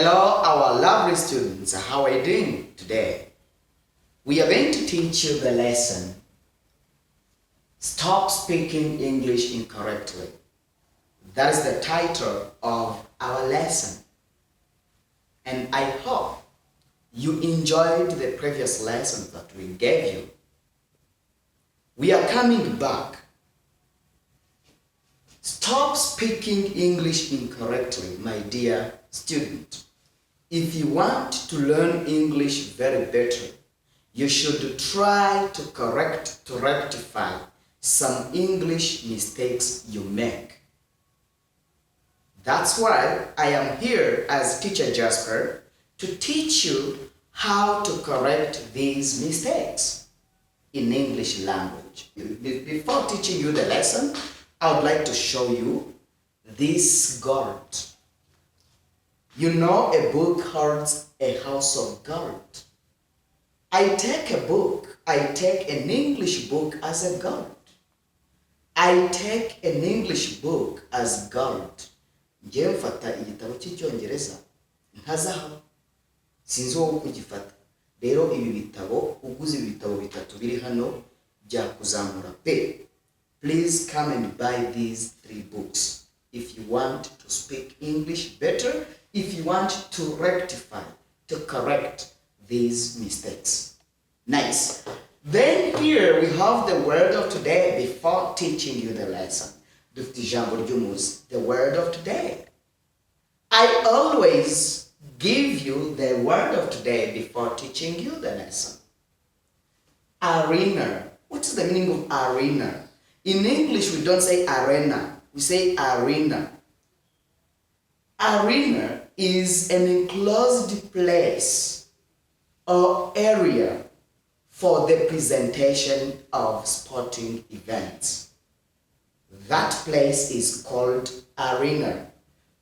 Hello, our lovely students. How are you doing today? We are going to teach you the lesson, Stop Speaking English Incorrectly. That is the title of our lesson. And I hope you enjoyed the previous lessons that we gave you. We are coming back. Stop speaking English incorrectly, my dear student. If you want to learn English very better, you should try to rectify some English mistakes you make. That's why I am here as Teacher Jasper to teach you how to correct these mistakes in English language. Before teaching you the lesson, I would like to show you this gourd. You know a book holds a house of gold. I take an English book as a gold. I take an English book as gold. Njyewe mfata igitabo cy'Icyongereza nka zahabu. Sinzi wowe kugifata. Rero ibi bitabo uguze ibitabo bitatu biri hano byakuzamura pe. Please come and buy these 3 books if you want to speak English better, if you want to rectify, to correct these mistakes. Nice. Then here we have the word of today before teaching you the lesson. Dufite ijambo ry'umunsi, the word of today. I always give you the word of today before teaching you the lesson. Arena. What is the meaning of arena? In English, we don't say arena, we say arena. Arena is an enclosed place or area for the presentation of sporting events. That place is called arena.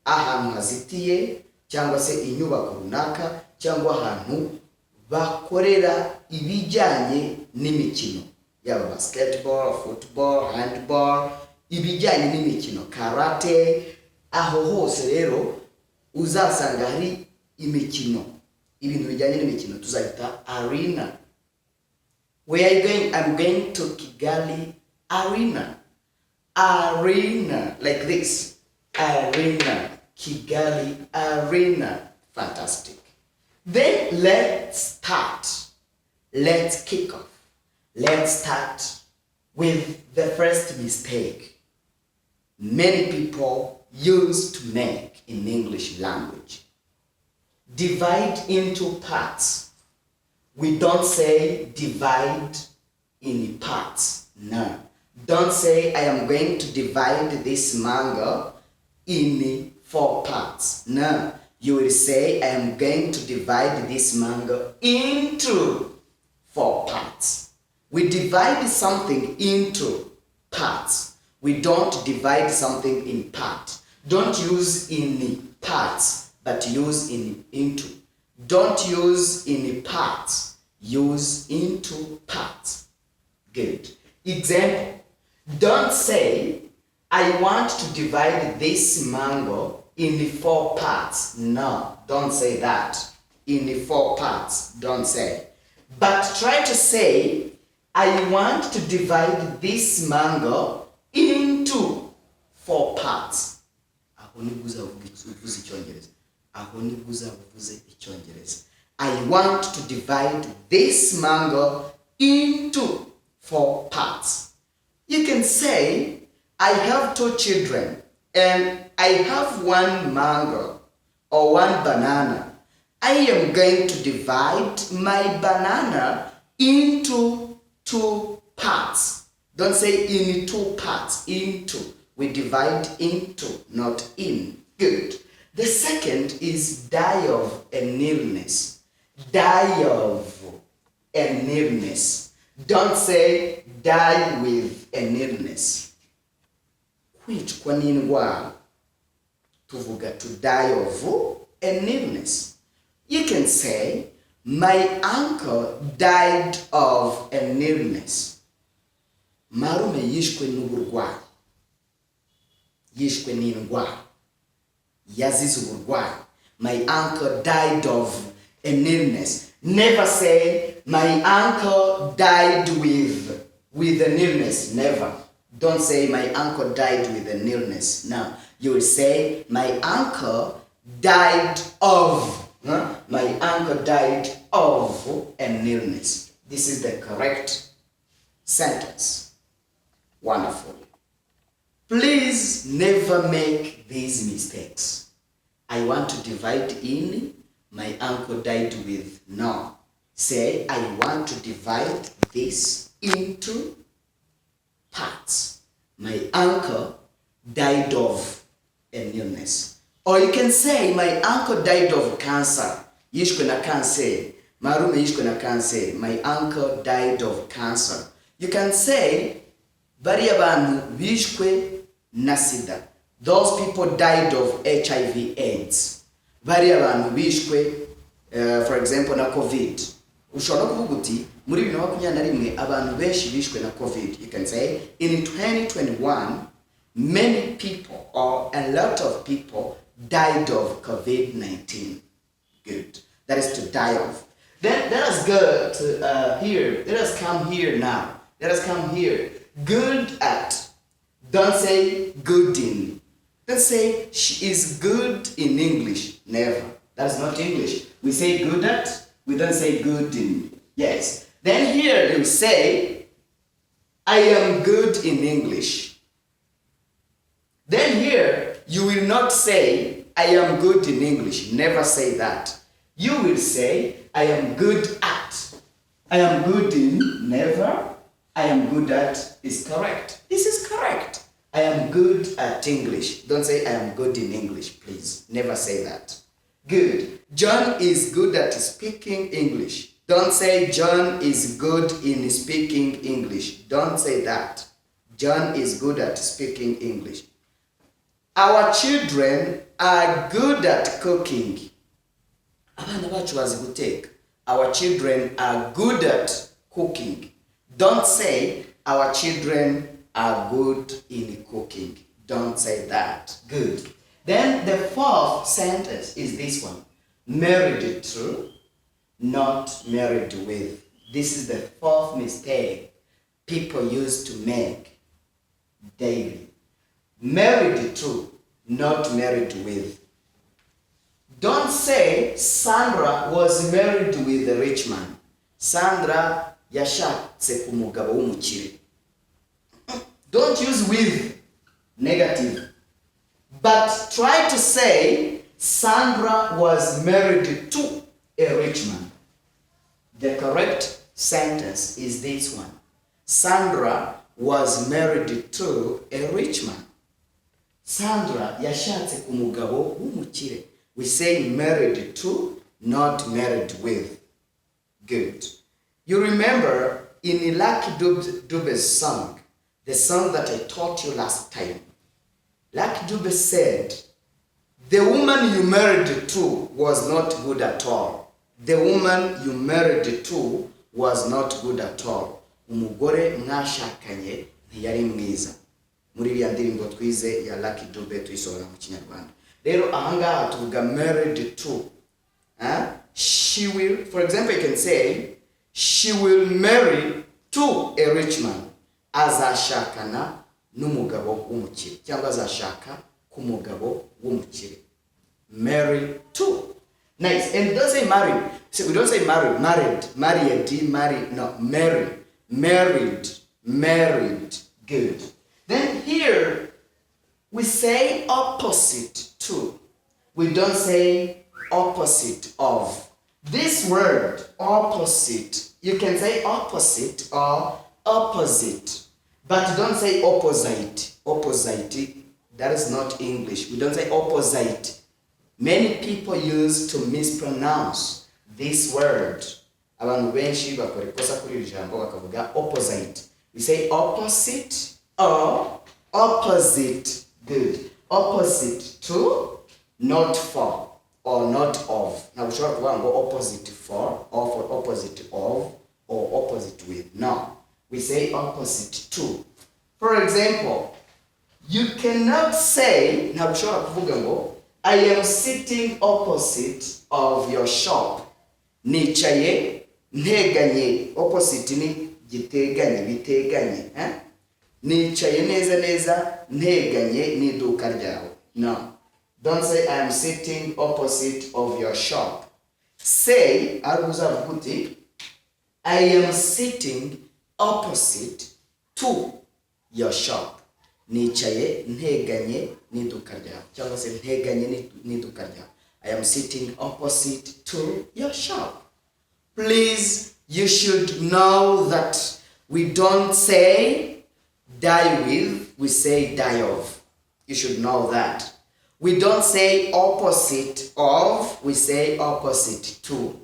Ahantu hazitiye cyangwa se inyubako runaka cyangwa ahantu bakorera ibijyanye n'imikino. Yaba basketball, football, handball, ibijyanye n'imikino, karate, aho hose rero uzasanga hari imikino, ibintu bijyanye n'imikino tuzahita arena. Where are you going? I'm going to Kigali Arena. Arena, like this. Arena, Kigali Arena. Fantastic. Then let's start. Let's kick off. Let's start with the first mistake many people used to make in English language. Divide into parts. We don't say divide in parts. No. Don't say I am going to divide this mango in 4 parts. No. You will say I am going to divide this mango into 4 parts. We divide something into parts. We don't divide something in parts. Don't use in parts, but use in into. Don't use in parts. Use into parts. Good. Example. Don't say, I want to divide this mango in 4 parts. No, don't say that. In 4 parts. Don't say. But try to say, I want to divide this mango into 4 parts. Aho nibuza uvuze Icyongereza. Aho nibuza uvuze Icyongereza. I want to divide this mango into 4 parts. You can say, I have 2 children and I have 1 mango or 1 banana. I am going to divide my banana into 2 parts. Don't say in 2 parts, into. We divide into, not in. Good. The second is die of an illness. Die of an illness. Don't say die with an illness. Kwicwa n'indwara. Tuvuga to die of an illness. You can say, my uncle died of an illness. Marume yishwe n'uburwayi. Yishwe n'indwara. Yazize uburwayi. my uncle died of an illness. Never say, my uncle died with an illness. Never. Don't say, my uncle died with an illness. No. You will say, my uncle died of. My uncle died of an illness. This is the correct sentence. Wonderful. Please never make these mistakes. I want to divide in, my uncle died with. No. Say, I want to divide this into parts. My uncle died of an illness. Or you can say, my uncle died of cancer. Yishwe na cancer. Marume yishwe na cancer. My uncle died of cancer. You can say, bariya bantu bishwe na sida. Those people died of HIV AIDS. Bariya bantu bishwe, for example, na COVID. Ushobora kuvuga uti, muri 2021 abantu benshi bishwe na COVID. You can say, in 2021, many people or a lot of people died of COVID-19. Good. That is to die of. Then let us go to here. Let us come here now. Let us come here. Good at. Don't say good in. Don't say she is good in English. Never. That's not English. We say good at. We don't say good in. Yes. Then here you say, I am good in English. Then here you will not say, I am good in English. Never say that. You will say, I am good at. I am good in. Never. I am good at is correct. This is correct. I am good at English. Don't say I am good in English, please. Never say that. Good. John is good at speaking English. Don't say John is good in speaking English. Don't say that. John is good at speaking English. Our children are good at cooking. Abana bacu bazi guteka. Our children are good at cooking. Don't say our children are good in cooking. Don't say that. Good. Then the fourth sentence is this one. Married to, not married with. This is the fourth mistake people used to make daily. Married to, not married with. Don't say Sandra was married with a rich man. Sandra yashatse ku mugabo w'umukire. Don't use with negative. But try to say Sandra was married to a rich man. The correct sentence is this one. Sandra was married to a rich man. Sandra yashatse ku mugabo w'umukire. We say married to, not married with. Good. You remember in Lucky Dube's song, the song that I taught you last time. Lucky Dube said, the woman you married to was not good at all. The woman you married to was not good at all. Umugore mwashakanye ntiyari mwiza. Muri iriya ndirimbo twize ya Lucky Dube tuyisohora mu Kinyarwanda. Rero ahangaha tuvuga married to. She will, for example, you can say, she will marry to a rich man. Azashakana n'umugabo w'umukire. Cyangwa azashaka ku mugabo w'umukire. Marry to. Nice. And don't say marry. So we don't say marry. Married. Married. No. Marry. Married. Married. Good. Then here we say opposite to. We don't say opposite of. This word, opposite, you can say opposite or opposite. But don't say opposite. Opposite, that is not English. We don't say opposite. Many people use to mispronounce this word. Abantu benshi bakora ikosa kuri iri jambo bakavuga opposite. We say opposite or opposite. Good. Opposite to, not for, or not of. Now we should go opposite for, or for opposite of, or opposite with. No. We say opposite to. For example, you cannot say, now I am sitting opposite of your shop. Nicaye nteganye. Opposite ni giteganye, biteganye. Nicaye neza neza nteganye n'iduka ryawe. No. Don't say I am sitting opposite of your shop. Say, I am sitting opposite to your shop. Nicaye nteganye n'iduka ryawe. Cyangwa se nteganye n'iduka ryawe. I am sitting opposite to your shop. Please, you should know that we don't say die with, we say die of. You should know that. We don't say opposite of, we say opposite to.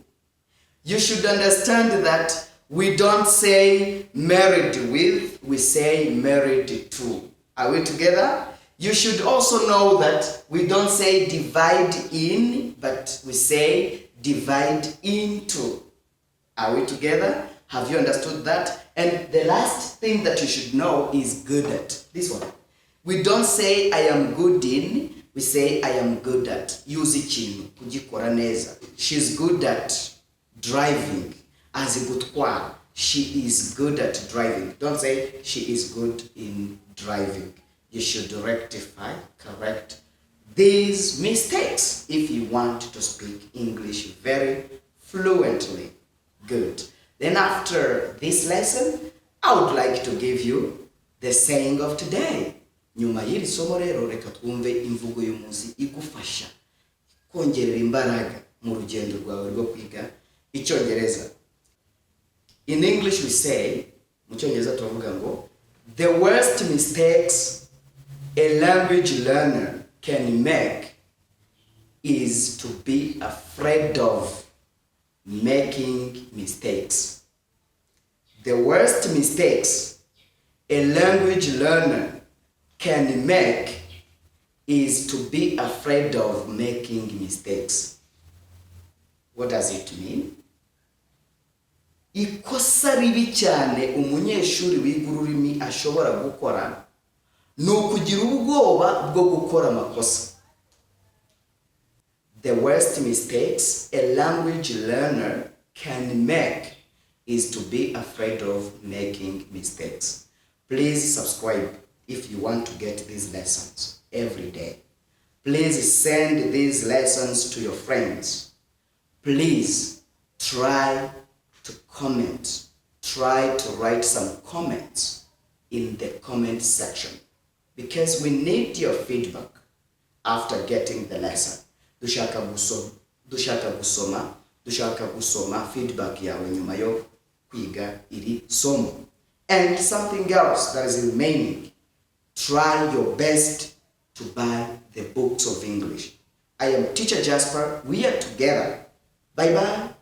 You should understand that we don't say married with, we say married to. Are we together? You should also know that we don't say divide in, but we say divide into. Are we together? Have you understood that? And the last thing that you should know is good at. This one. We don't say I am good in, we say I am good at. Use ikintu kugikora neza. She's good at driving. Azi gutwara. She is good at driving. Don't say she is good in driving. You should rectify, correct these mistakes if you want to speak English very fluently. Good. Then after this lesson, I would like to give you the saying of today. Nyuma y'iri somo rero reka twumve imvugo y'umunsi igufasha kongerera imbaraga mu rugendo rwawe rwo kwiga Icyongereza. In English we say, mu Cyongereza tuvuga ngo, the worst mistakes a language learner can make is to be afraid of making mistakes. The worst mistakes a language learner can make is to be afraid of making mistakes. What does it mean? Ikosa ribi cyane umunyeshuri wiga ururimi ashobora gukora ni ukugira ubwoba bwo gukora amakosa. The worst mistakes a language learner can make is to be afraid of making mistakes. Please subscribe if you want to get these lessons every day. Please send these lessons to your friends. Please try to comment. Try to write some comments in the comment section because we need your feedback after getting the lesson. Dushaka gusoma feedback yawe nyuma yo kwiga iri somo. And something else that is remaining. Try your best to buy the books of English. I am Teacher Jasper. We are together. Bye-bye.